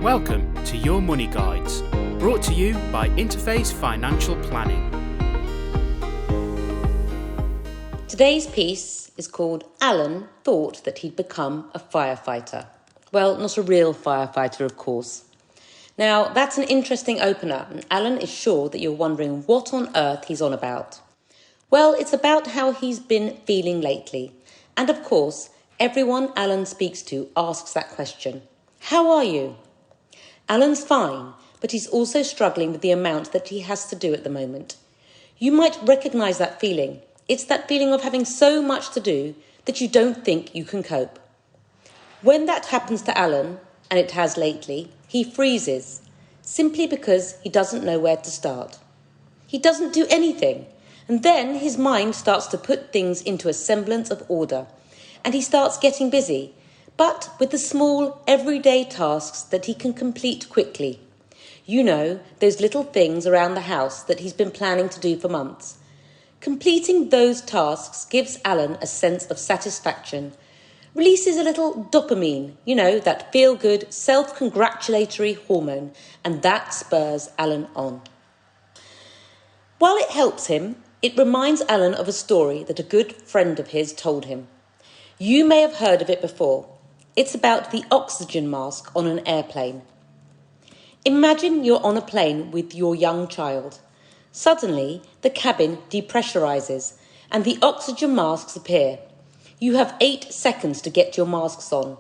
Welcome to Your Money Guides, brought to you by Interface Financial Planning. Today's piece is called Alan Thought That He'd Become a Firefighter. Well, not a real firefighter, of course. Now, that's an interesting opener, and Alan is sure that you're wondering what on earth he's on about. Well, it's about how he's been feeling lately. And of course, everyone Alan speaks to asks that question. How are you? Alan's fine, but he's also struggling with the amount that he has to do at the moment. You might recognise that feeling. It's that feeling of having so much to do that you don't think you can cope. When that happens to Alan, and it has lately, he freezes, simply because he doesn't know where to start. He doesn't do anything, and then his mind starts to put things into a semblance of order, and he starts getting busy, but with the small, everyday tasks that he can complete quickly. You know, those little things around the house that he's been planning to do for months. Completing those tasks gives Alan a sense of satisfaction, releases a little dopamine, you know, that feel-good, self-congratulatory hormone, and that spurs Alan on. While it helps him, it reminds Alan of a story that a good friend of his told him. You may have heard of it before. It's about the oxygen mask on an airplane. Imagine you're on a plane with your young child. Suddenly, the cabin depressurises and the oxygen masks appear. You have 8 seconds to get your masks on.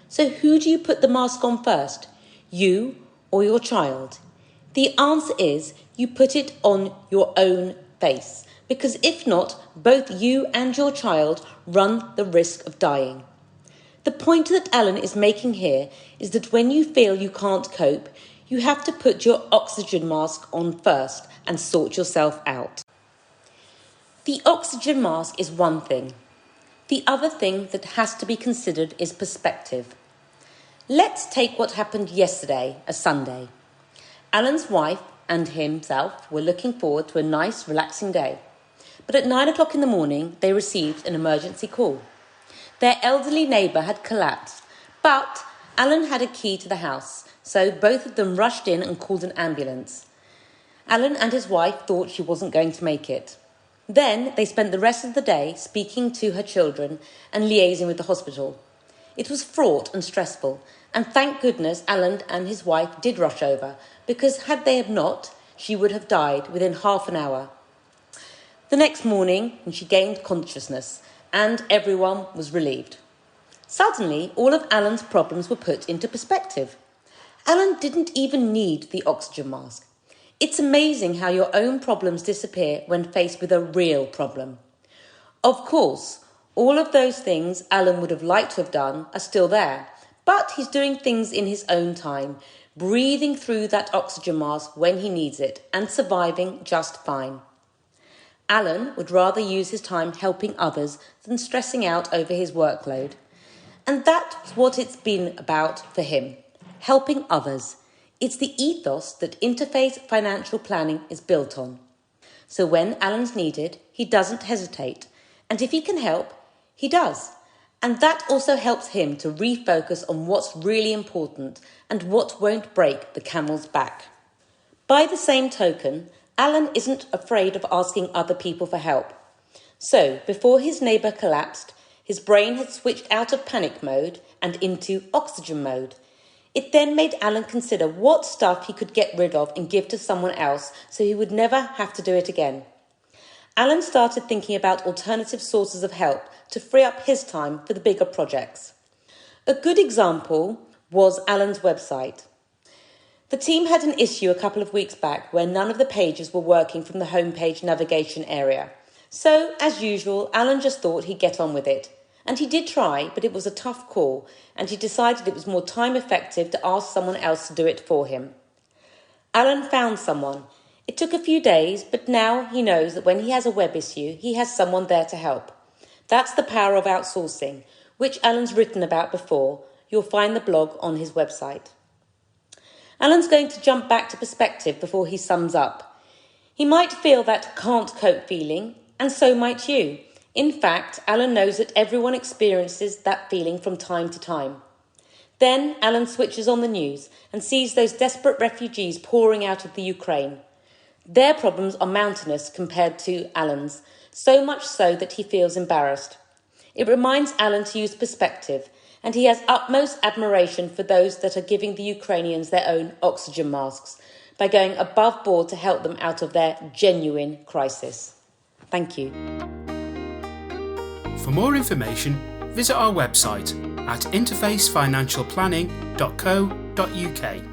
So who do you put the mask on first? You or your child? The answer is you put it on your own face, because if not, both you and your child run the risk of dying. The point that Alan is making here is that when you feel you can't cope, you have to put your oxygen mask on first and sort yourself out. The oxygen mask is one thing. The other thing that has to be considered is perspective. Let's take what happened yesterday, a Sunday. Alan's wife and himself were looking forward to a nice, relaxing day. But at 9 o'clock in the morning, they received an emergency call. Their elderly neighbour had collapsed, but Alan had a key to the house, so both of them rushed in and called an ambulance. Alan and his wife thought she wasn't going to make it. Then they spent the rest of the day speaking to her children and liaising with the hospital. It was fraught and stressful, and thank goodness Alan and his wife did rush over, because had they not, she would have died within half an hour. The next morning, she gained consciousness, and everyone was relieved. Suddenly, all of Alan's problems were put into perspective. Alan didn't even need the oxygen mask. It's amazing how your own problems disappear when faced with a real problem. Of course, all of those things Alan would have liked to have done are still there, but he's doing things in his own time, breathing through that oxygen mask when he needs it, and surviving just fine. Alan would rather use his time helping others than stressing out over his workload. And that's what it's been about for him, helping others. It's the ethos that Interface Financial Planning is built on. So when Alan's needed, he doesn't hesitate. And if he can help, he does. And that also helps him to refocus on what's really important and what won't break the camel's back. By the same token, Alan isn't afraid of asking other people for help. So, before his neighbour collapsed, his brain had switched out of panic mode and into oxygen mode. It then made Alan consider what stuff he could get rid of and give to someone else so he would never have to do it again. Alan started thinking about alternative sources of help to free up his time for the bigger projects. A good example was Alan's website. The team had an issue a couple of weeks back where none of the pages were working from the homepage navigation area. So, as usual, Alan just thought he'd get on with it. And he did try, but it was a tough call, and he decided it was more time effective to ask someone else to do it for him. Alan found someone. It took a few days, but now he knows that when he has a web issue, he has someone there to help. That's the power of outsourcing, which Alan's written about before. You'll find the blog on his website. Alan's going to jump back to perspective before he sums up. He might feel that can't cope feeling, and so might you. In fact, Alan knows that everyone experiences that feeling from time to time. Then Alan switches on the news and sees those desperate refugees pouring out of the Ukraine. Their problems are mountainous compared to Alan's, so much so that he feels embarrassed. It reminds Alan to use perspective, and he has utmost admiration for those that are giving the Ukrainians their own oxygen masks by going above board to help them out of their genuine crisis. Thank you. For more information, visit our website at interfacefinancialplanning.co.uk.